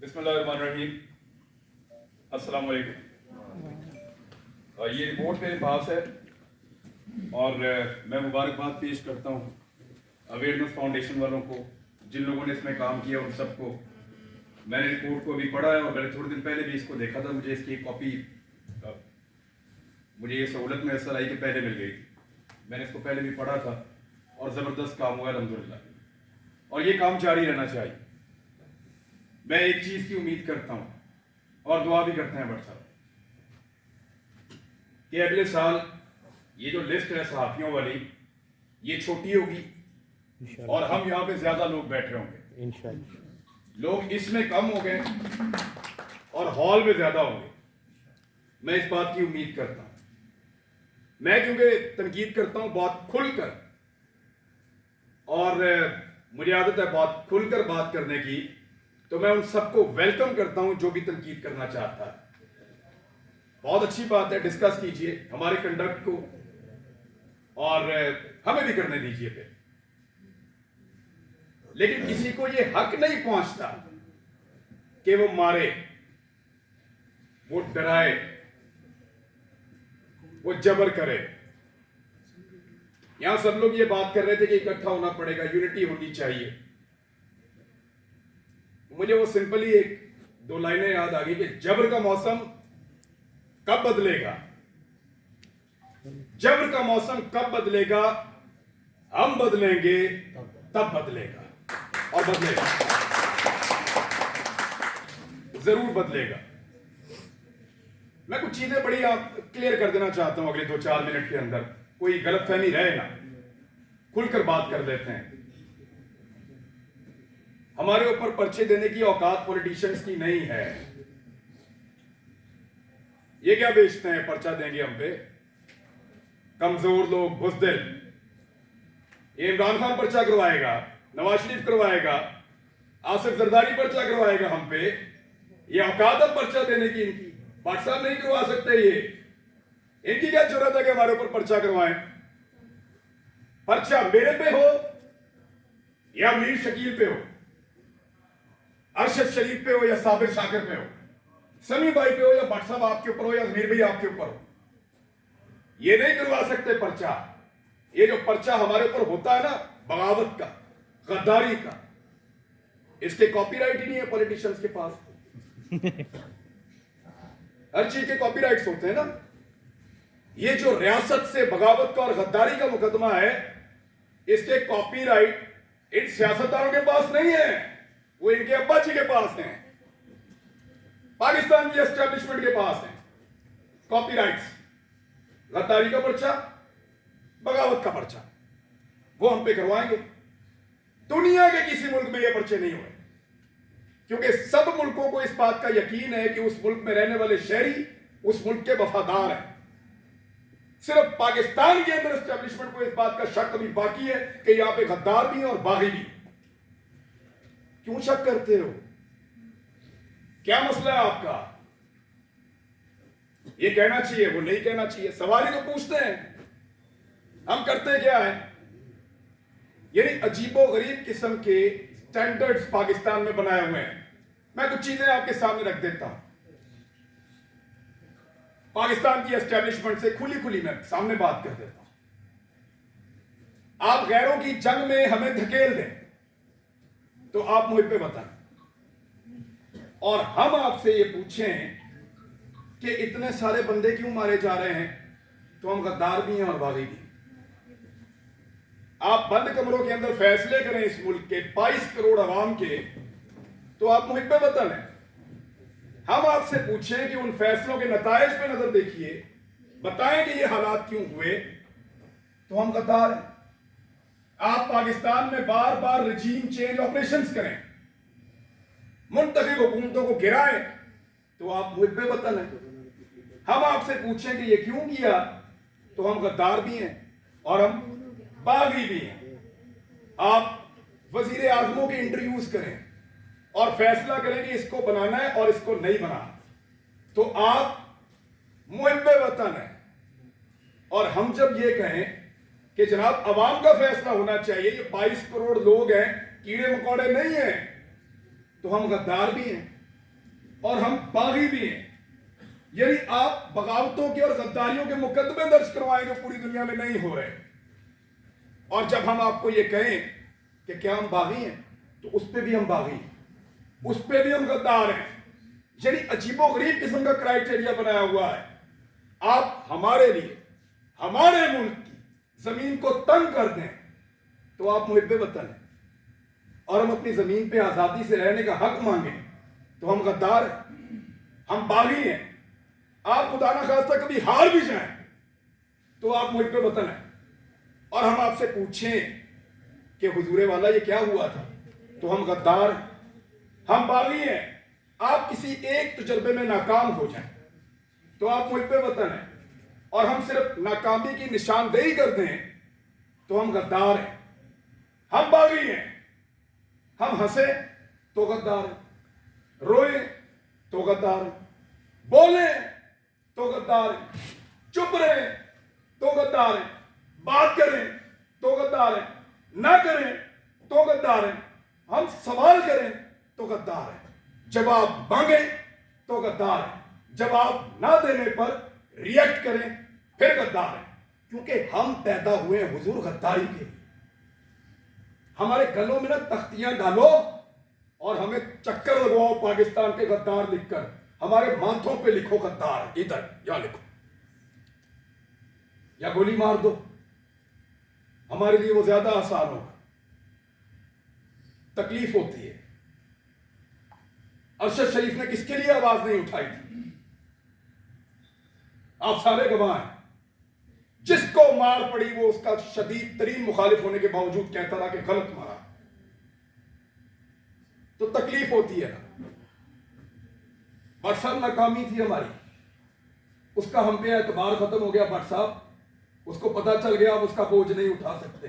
बिस्मिल्लाहिर्रहमानिर्रहीम। अस्सलाम वालेकुम। ये रिपोर्ट मेरे पास है और मैं मुबारकबाद पेश करता हूँ अवेयरनेस फाउंडेशन वालों को, जिन लोगों ने इसमें काम किया उन सबको। मैंने रिपोर्ट को अभी पढ़ा है और मैंने थोड़े दिन पहले भी इसको देखा था। मुझे इसकी एक कॉपी, मुझे ये सहूलत मैसर आई कि पहले मिल गई थी। मैंने इसको पहले भी पढ़ा था और ज़बरदस्त काम हुआ अल्हम्दुलिल्लाह, और ये काम जारी रहना चाहिए। मैं एक चीज की उम्मीद करता हूं और दुआ भी करते हैं भट्ट साहब कि अगले साल ये जो लिस्ट है सहाफियों वाली, ये छोटी होगी और हम यहाँ पे ज्यादा लोग बैठे होंगे इंशाअल्लाह। लोग इसमें कम हो गए और हॉल में ज्यादा होंगे। मैं इस बात की उम्मीद करता हूं। मैं क्योंकि तनकीद करता हूं बहुत खुलकर, और मुझे आदत है बहुत खुलकर बात करने की, तो मैं उन सबको वेलकम करता हूं जो भी तनकीद करना चाहता है। बहुत अच्छी बात है, डिस्कस कीजिए हमारे कंडक्ट को और हमें भी करने दीजिए फिर। लेकिन किसी को ये हक नहीं पहुंचता कि वो मारे, वो डराए, वो जबर करे। यहां सब लोग ये बात कर रहे थे कि इकट्ठा होना पड़ेगा, यूनिटी होनी चाहिए। मुझे वो सिंपली एक दो लाइनें याद आ गई कि जबर का मौसम कब बदलेगा, जबर का मौसम कब बदलेगा, हम बदलेंगे तब बदलेगा, और बदलेगा, जरूर बदलेगा। मैं कुछ चीजें बड़ी आप क्लियर कर देना चाहता हूं अगले 2-4 मिनट के अंदर, कोई गलतफहमी रहे ना, खुलकर बात कर लेते हैं। हमारे ऊपर पर्चे देने की औकात पॉलिटिशियंस की नहीं है। ये क्या बेचते हैं, पर्चा देंगे हम पे, कमजोर लोग, बुज़दिल। ये इमरान खान पर्चा करवाएगा, नवाज शरीफ करवाएगा, आसिफ जरदारी पर्चा करवाएगा हम पे। ये औकात है पर्चा देने की इनकी। भट्ट साहब नहीं करवा सकते ये, इनकी क्या जरूरत है कि हमारे ऊपर पर्चा करवाएं। पर्चा मेरे पे हो या मीर शकील पे हो, अरशद शरीफ पे हो या साबिर शाकिर पे हो, समी भाई पे हो या भट्ट साहब आपके ऊपर हो या जमीर भाई आपके ऊपर हो, ये नहीं करवा सकते पर्चा। ये जो पर्चा हमारे ऊपर होता है ना, बगावत का, गद्दारी का, इसके कॉपीराइट ही नहीं है पॉलिटिशियंस के पास। हर चीज के कॉपीराइट्स होते हैं ना। ये जो रियासत से बगावत का और गद्दारी का मुकदमा है, इसके कॉपीराइट इन सियासतदानों के पास नहीं है, वो इनके अब्बा जी के पास हैं, पाकिस्तान की एस्टेब्लिशमेंट के पास हैं कॉपीराइट्स। गद्दारी का पर्चा, बगावत का पर्चा, वो हम पे करवाएंगे। दुनिया के किसी मुल्क में ये पर्चे नहीं हुए, क्योंकि सब मुल्कों को इस बात का यकीन है कि उस मुल्क में रहने वाले शहरी उस मुल्क के वफादार हैं। सिर्फ पाकिस्तान के अंदर एस्टेब्लिशमेंट को इस बात का शक अभी बाकी है कि यहां पे गद्दार भी हैं और बागी भी। क्यों शक करते हो? क्या मसला है आपका? ये कहना चाहिए, वो नहीं कहना चाहिए, सवाल ही तो पूछते हैं। हम करते क्या है? यानी अजीबो गरीब किस्म के स्टैंडर्ड्स पाकिस्तान में बनाए हुए हैं। मैं कुछ चीजें आपके सामने रख देता हूं। पाकिस्तान की एस्टेब्लिशमेंट से खुली खुली मैं सामने बात कर देता हूं। आप गैरों की जंग में हमें धकेल दें तो आप मुझ पे बताएं, और हम आपसे ये पूछें कि इतने सारे बंदे क्यों मारे जा रहे हैं, तो हम गद्दार भी हैं और बागी भी। आप बंद कमरों के अंदर फैसले करें इस मुल्क के 22 करोड़ अवाम के, तो आप मुझ पे बताएं। हम आपसे पूछें कि उन फैसलों के नतायज पे नजर देखिए, बताएं कि ये हालात क्यों हुए, तो हम गद्दार हैं। आप पाकिस्तान में बार बार रजीम चेंज ऑपरेशंस करें, मुंतखब हुकूमतों को गिराएं, तो आप मुझ पे बताएं। हम आपसे पूछें कि ये क्यों किया, तो हम गद्दार भी हैं और हम बागी भी हैं। आप वजीर आजमों के इंटरव्यूज करें और फैसला करें कि इसको बनाना है और इसको नहीं बनाना, तो आप मुझ पे बताना। और हम जब ये कहें कि जनाब अवाम का फैसला होना चाहिए, ये 22 करोड़ लोग हैं, कीड़े मकोड़े नहीं हैं, तो हम गद्दार भी हैं। और हम बागी भी हैं। यदि आप बगावतों के और गद्दारियों के मुकदमे दर्ज करवाएं जो पूरी दुनिया में नहीं हो रहे, और जब हम आपको ये कहें कि क्या हम बागी हैं, तो उस पर भी हम बागी हैं, उस पर भी हम गद्दार हैं। यदि अजीबोगरीब किस्म का क्राइटेरिया बनाया हुआ है, आप हमारे लिए हमारे मुल्क की जमीन को तंग कर दें, तो आप मुहिब्बे वतन हैं, और हम अपनी जमीन पे आजादी से रहने का हक मांगें, तो हम गद्दार हैं, हम बागी हैं। आप खुदा ना खास्ता कभी हार भी जाएं, तो आप मुहिब्बे वतन हैं, और हम आपसे पूछें कि हुजूरे वाला ये क्या हुआ था, तो हम गद्दार हैं, हम बागी हैं। आप किसी एक तजर्बे में नाकाम हो जाएं, तो आप मुहिब्बे वतन हैं, और हम सिर्फ नाकामी की निशानदेही कर दें, तो हम गद्दार हैं, हम बागी हैं। हम हंसे तो गद्दार हैं, रोए तो गद्दार हैं, बोले तो गद्दार हैं, चुप रहे तो गद्दार हैं, बात करें तो गद्दार हैं, ना करें तो गद्दार हैं, हम सवाल करें तो गद्दार हैं, जवाब मांगे तो गद्दार हैं, जवाब ना देने पर रिएक्ट करें फिर गद्दार हैं। क्योंकि हम पैदा हुए हैं हुजूर गद्दारी के। हमारे गलों में ना तख्तियां डालो और हमें चक्कर लगवाओ पाकिस्तान के गद्दार लिखकर, हमारे माथों पे लिखो गद्दार, इधर या लिखो या गोली मार दो, हमारे लिए वो ज्यादा आसान होगा। तकलीफ होती है। अरशद शरीफ ने किसके लिए आवाज नहीं उठाई थी? आप सारे गवाह हैं। जिसको मार पड़ी वो उसका शदीद तरीन मुखालिफ होने के बावजूद कहता रहा कि गलत मारा, तो तकलीफ होती है ना। भट्ट साहब नाकामी थी हमारी, उसका हम पे एतबार खत्म हो गया। भट्ट साहब उसको पता चल गया अब उसका बोझ नहीं उठा सकते,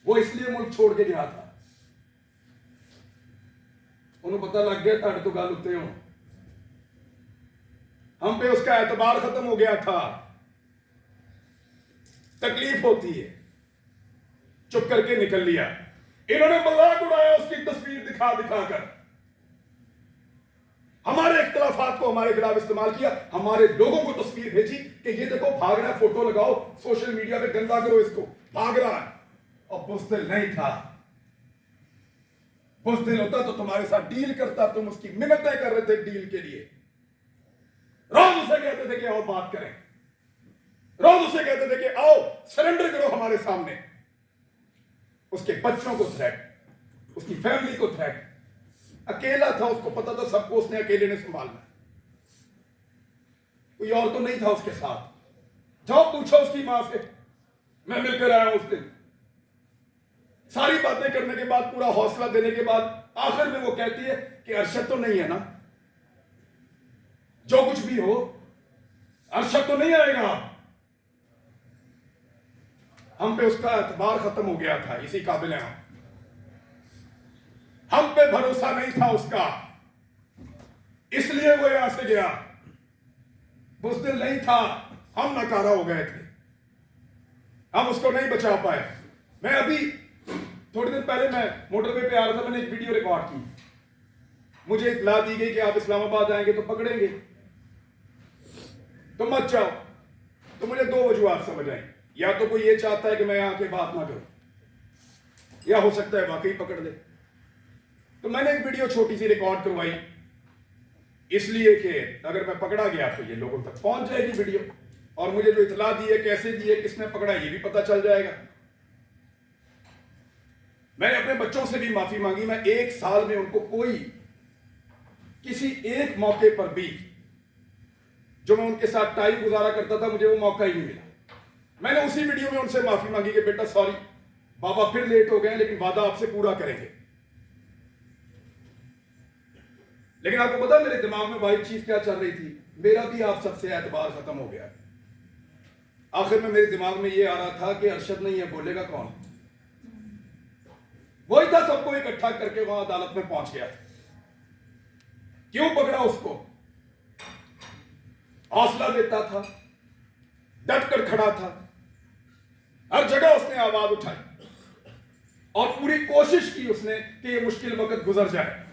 वो इसलिए मुल्क छोड़ के गया था। उन्हें पता लग गया ताड़ तो गाल उत्ते हो, हम पे उसका एतबार खत्म हो गया था। तकलीफ होती है, चुप करके निकल लिया। इन्होंने मजाक उड़ाया उसकी तस्वीर दिखा दिखा कर, हमारे इख्तिलाफात को हमारे खिलाफ इस्तेमाल किया, हमारे लोगों को तस्वीर भेजी कि ये देखो भाग रहा है, फोटो लगाओ सोशल मीडिया पे, गंदा करो इसको, भाग रहा है। और बुज़दिल नहीं था, बुज़दिल होता तो तुम्हारे साथ डील करता, तुम उसकी मिन्नतें कर रहे थे डील के लिए। रोज उसे कहते थे कि आओ बात करें, रोज उसे कहते थे कि आओ सरेंडर करो हमारे सामने। उसके बच्चों को थ्रेट, उसकी फैमिली को थ्रेट। अकेला था, उसको पता था सबको उसने अकेले ने संभालना, कोई और तो नहीं था उसके साथ। जाओ पूछो उसकी मां से, मैं मिलकर आया उस दिन। सारी बातें करने के बाद, पूरा हौसला देने के बाद, आखिर में वो कहती है कि अरशद तो नहीं है ना, जो कुछ भी हो अरशद तो नहीं आएगा। हम पे उसका एतबार खत्म हो गया था, इसी काबिल है हम पे भरोसा नहीं था उसका, इसलिए वो यहां से गया। बुज़दिल नहीं था, हम नकारा हो गए थे, हम उसको नहीं बचा पाए। मैं अभी थोड़ी दिन पहले मैं मोटरवे पे आ रहा था, मैंने एक वीडियो रिकॉर्ड की। मुझे इत्तला दी गई कि आप इस्लामाबाद आएंगे तो पकड़ेंगे, तो मत जाओ। तो मुझे दो वजूहात समझ आई, या तो कोई ये चाहता है कि मैं यहां के बात ना करूं, या हो सकता है वाकई पकड़ ले। तो मैंने एक वीडियो छोटी सी रिकॉर्ड करवाई, इसलिए कि अगर मैं पकड़ा गया तो ये लोगों तक पहुंच जाएगी वीडियो, और मुझे जो इत्तला दी है, कैसे दी है, किसने पकड़ा, ये भी पता चल जाएगा। मैंने अपने बच्चों से भी माफी मांगी। मैं एक साल में उनको कोई किसी एक मौके पर भी जो मैं उनके साथ टाइम गुजारा करता था, मुझे वो मौका ही नहीं मिला। मैंने उसी वीडियो में उनसे माफी मांगी कि बेटा सॉरी, बाबा फिर लेट हो गए, लेकिन वादा आपसे पूरा करेंगे। लेकिन आपको पता मेरे दिमाग में वाइट चीज क्या चल रही थी? मेरा भी आप सबसे एतबार खत्म हो गया। आखिर में मेरे दिमाग में ये आ रहा था कि अरशद नहीं है, बोलेगा कौन? वही था, सबको इकट्ठा करके वहां अदालत में पहुंच गया। क्यों पकड़ा उसको? हौसला देता था, डट कर खड़ा था, हर जगह उसने आवाज उठाई और पूरी कोशिश की उसने कि ये मुश्किल वक्त गुजर जाए।